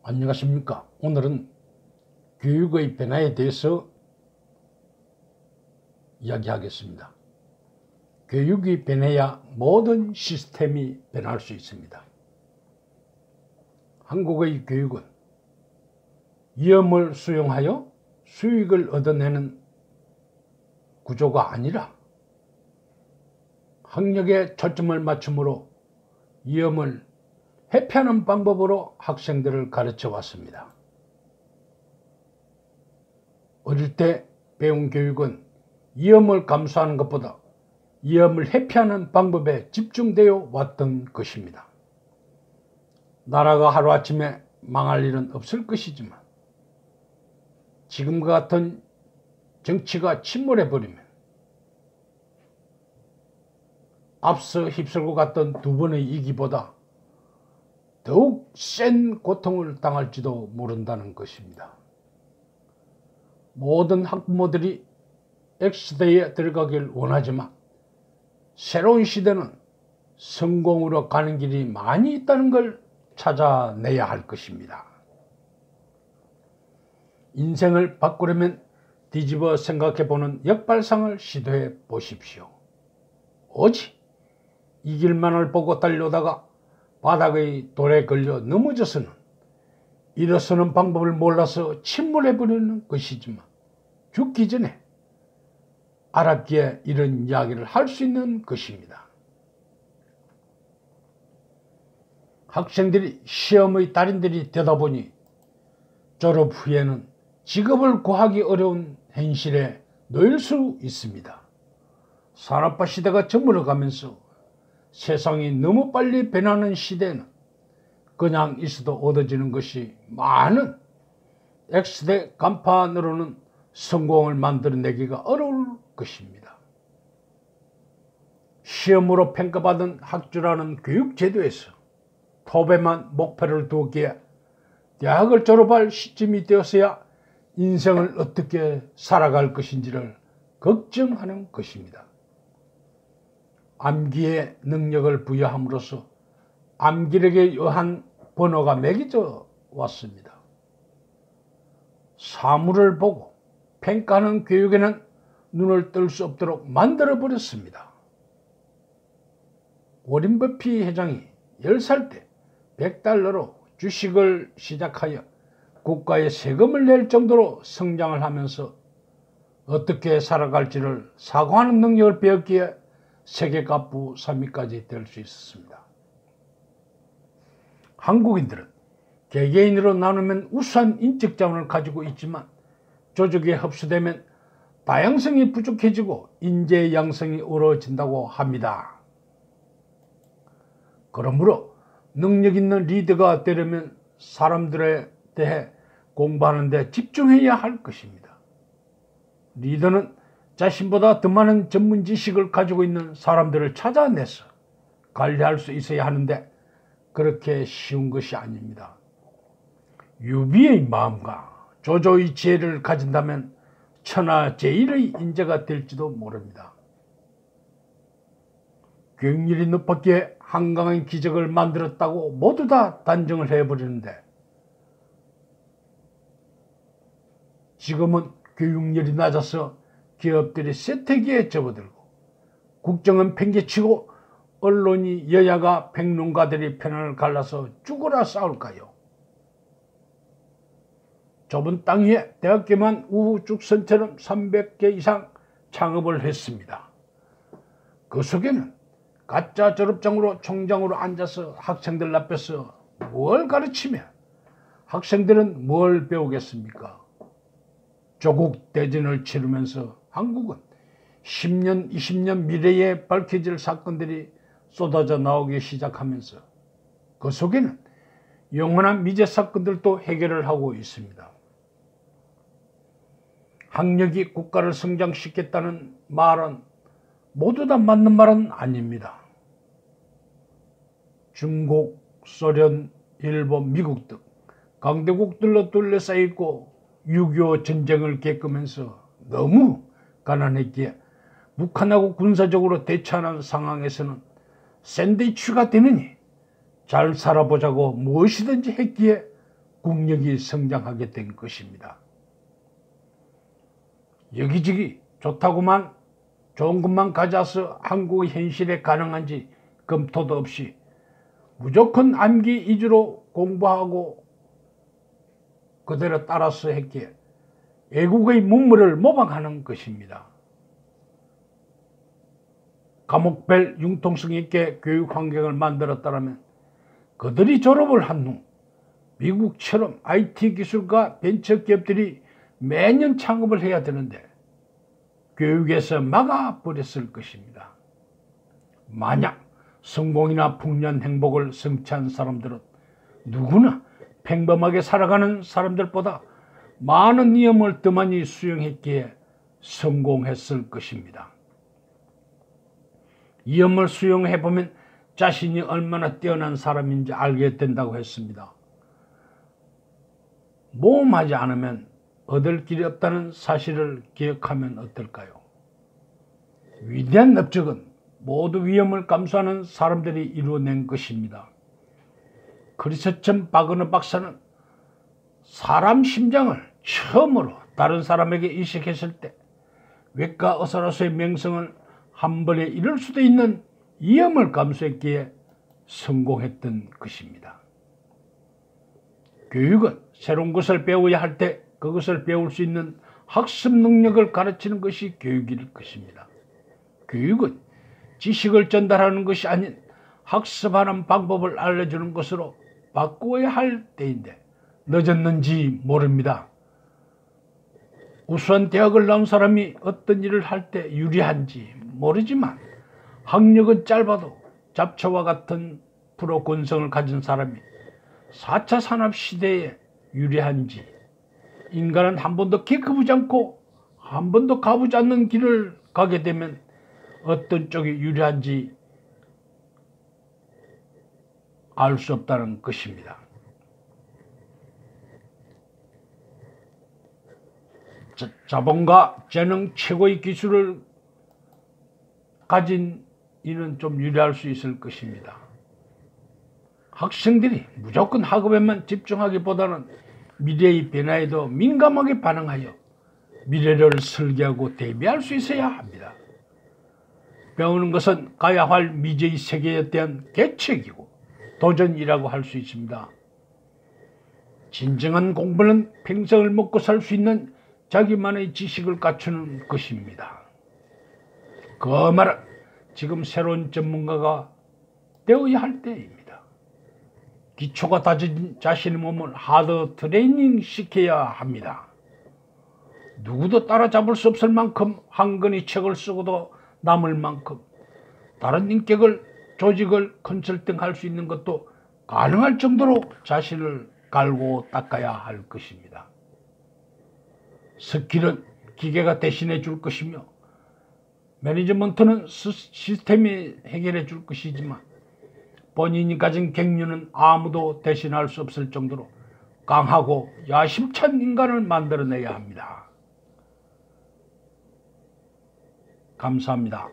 안녕하십니까. 오늘은 교육의 변화에 대해서 이야기하겠습니다. 교육이 변해야 모든 시스템이 변할 수 있습니다. 한국의 교육은 위험을 수용하여 수익을 얻어내는 구조가 아니라 학력에 초점을 맞춤으로 위험을 회피하는 방법으로 학생들을 가르쳐 왔습니다. 어릴 때 배운 교육은 위험을 감수하는 것보다 위험을 회피하는 방법에 집중되어 왔던 것입니다. 나라가 하루아침에 망할 일은 없을 것이지만 지금과 같은 정치가 침몰해버리면 앞서 휩쓸고 갔던 두 번의 위기보다 더욱 센 고통을 당할지도 모른다는 것입니다. 모든 학부모들이 X시대에 들어가길 원하지만 새로운 시대는 성공으로 가는 길이 많이 있다는 걸 찾아내야 할 것입니다. 인생을 바꾸려면 뒤집어 생각해보는 역발상을 시도해 보십시오. 오직 이 길만을 보고 달려다가 바닥의 돌에 걸려 넘어져서는 일어서는 방법을 몰라서 침몰해버리는 것이지만 죽기 전에 알았기에 이런 이야기를 할 수 있는 것입니다. 학생들이 시험의 달인들이 되다 보니 졸업 후에는 직업을 구하기 어려운 현실에 놓일 수 있습니다. 산업화 시대가 저물어가면서 세상이 너무 빨리 변하는 시대에는 그냥 있어도 얻어지는 것이 많은 X대 간판으로는 성공을 만들어내기가 어려울 것입니다. 시험으로 평가받은 학주라는 교육제도에서 톱에만 목표를 두기에 대학을 졸업할 시점이 되었어야 인생을 어떻게 살아갈 것인지를 걱정하는 것입니다. 암기의 능력을 부여함으로써 암기력에 의한 번호가 매겨져 왔습니다. 사물을 보고 평가하는 교육에는 눈을 뜰 수 없도록 만들어버렸습니다. 워렌 버핏 회장이 10살 때 $100로 주식을 시작하여 국가에 세금을 낼 정도로 성장을 하면서 어떻게 살아갈지를 사고하는 능력을 배웠기에 세계갑부 3위까지 될 수 있었습니다. 한국인들은 개개인으로 나누면 우수한 인적 자원을 가지고 있지만 조직에 흡수되면 다양성이 부족해지고 인재 양성이 어려워진다고 합니다. 그러므로 능력 있는 리더가 되려면 사람들에 대해 공부하는 데 집중해야 할 것입니다. 리더는 자신보다 더 많은 전문 지식을 가지고 있는 사람들을 찾아내서 관리할 수 있어야 하는데 그렇게 쉬운 것이 아닙니다. 유비의 마음과 조조의 지혜를 가진다면 천하제일의 인재가 될지도 모릅니다. 교육열이 높았기에 한강의 기적을 만들었다고 모두 다 단정을 해버리는데 지금은 교육열이 낮아서 기업들이 쇠퇴기에 접어들고 국정은 팽개치고 언론이 여야가 평론가들이 편을 갈라서 죽어라 싸울까요? 좁은 땅 위에 대학교만 우후죽순처럼 300개 이상 창업을 했습니다. 그 속에는 가짜 졸업장으로 총장으로 앉아서 학생들 앞에서 뭘 가르치며 학생들은 뭘 배우겠습니까? 조국 대전을 치르면서 한국은 10년, 20년 미래에 밝혀질 사건들이 쏟아져 나오기 시작하면서 그 속에는 영원한 미제 사건들도 해결을 하고 있습니다. 학력이 국가를 성장시켰다는 말은 모두 다 맞는 말은 아닙니다. 중국, 소련, 일본, 미국 등 강대국들로 둘러싸여 있고 6.25 전쟁을 겪으면서 너무 가난했기에 북한하고 군사적으로 대처하는 상황에서는 샌드위치가 되느니 잘 살아보자고 무엇이든지 했기에 국력이 성장하게 된 것입니다. 여기저기 좋다고만 좋은 것만 가져서 한국의 현실에 가능한지 검토도 없이 무조건 암기 위주로 공부하고 그대로 따라서 했기에 외국의 문물을 모방하는 것입니다. 과목별 융통성 있게 교육 환경을 만들었다면 그들이 졸업을 한 후 미국처럼 IT 기술과 벤처기업들이 매년 창업을 해야 되는데 교육에서 막아버렸을 것입니다. 만약 성공이나 풍년 행복을 성취한 사람들은 누구나 평범하게 살아가는 사람들보다 많은 위험을 더 많이 수용했기에 성공했을 것입니다. 위험을 수용해보면 자신이 얼마나 뛰어난 사람인지 알게 된다고 했습니다. 모험하지 않으면 얻을 길이 없다는 사실을 기억하면 어떨까요? 위대한 업적은 모두 위험을 감수하는 사람들이 이루어낸 것입니다. 크리스천 바그너 박사는 사람 심장을 처음으로 다른 사람에게 이식했을 때 외과 의사로서의 명성을 한 번에 잃을 수도 있는 위험을 감수했기에 성공했던 것입니다. 교육은 새로운 것을 배워야 할 때 그것을 배울 수 있는 학습 능력을 가르치는 것이 교육일 것입니다. 교육은 지식을 전달하는 것이 아닌 학습하는 방법을 알려주는 것으로 바꾸어야 할 때인데 늦었는지 모릅니다. 우수한 대학을 나온 사람이 어떤 일을 할 때 유리한지 모르지만 학력은 짧아도 잡초와 같은 프로 권성을 가진 사람이 4차 산업시대에 유리한지, 인간은 한 번도 키 크지 않고 한 번도 가보지 않는 길을 가게 되면 어떤 쪽이 유리한지 알 수 없다는 것입니다. 자본과 재능 최고의 기술을 가진 이는 좀 유리할 수 있을 것입니다. 학생들이 무조건 학업에만 집중하기보다는 미래의 변화에도 민감하게 반응하여 미래를 설계하고 대비할 수 있어야 합니다. 배우는 것은 가야 할 미래의 세계에 대한 계책이고 도전이라고 할 수 있습니다. 진정한 공부는 평생을 먹고 살 수 있는 자기만의 지식을 갖추는 것입니다. 그 말은 지금 새로운 전문가가 되어야 할 때입니다. 기초가 다진 자신의 몸을 하드 트레이닝 시켜야 합니다. 누구도 따라잡을 수 없을 만큼 한 권의 책을 쓰고도 남을 만큼 다른 인격을, 조직을 컨설팅할 수 있는 것도 가능할 정도로 자신을 갈고 닦아야 할 것입니다. 스킬은 기계가 대신해 줄 것이며 매니지먼트는 시스템이 해결해 줄 것이지만 본인이 가진 객류는 아무도 대신할 수 없을 정도로 강하고 야심찬 인간을 만들어내야 합니다. 감사합니다.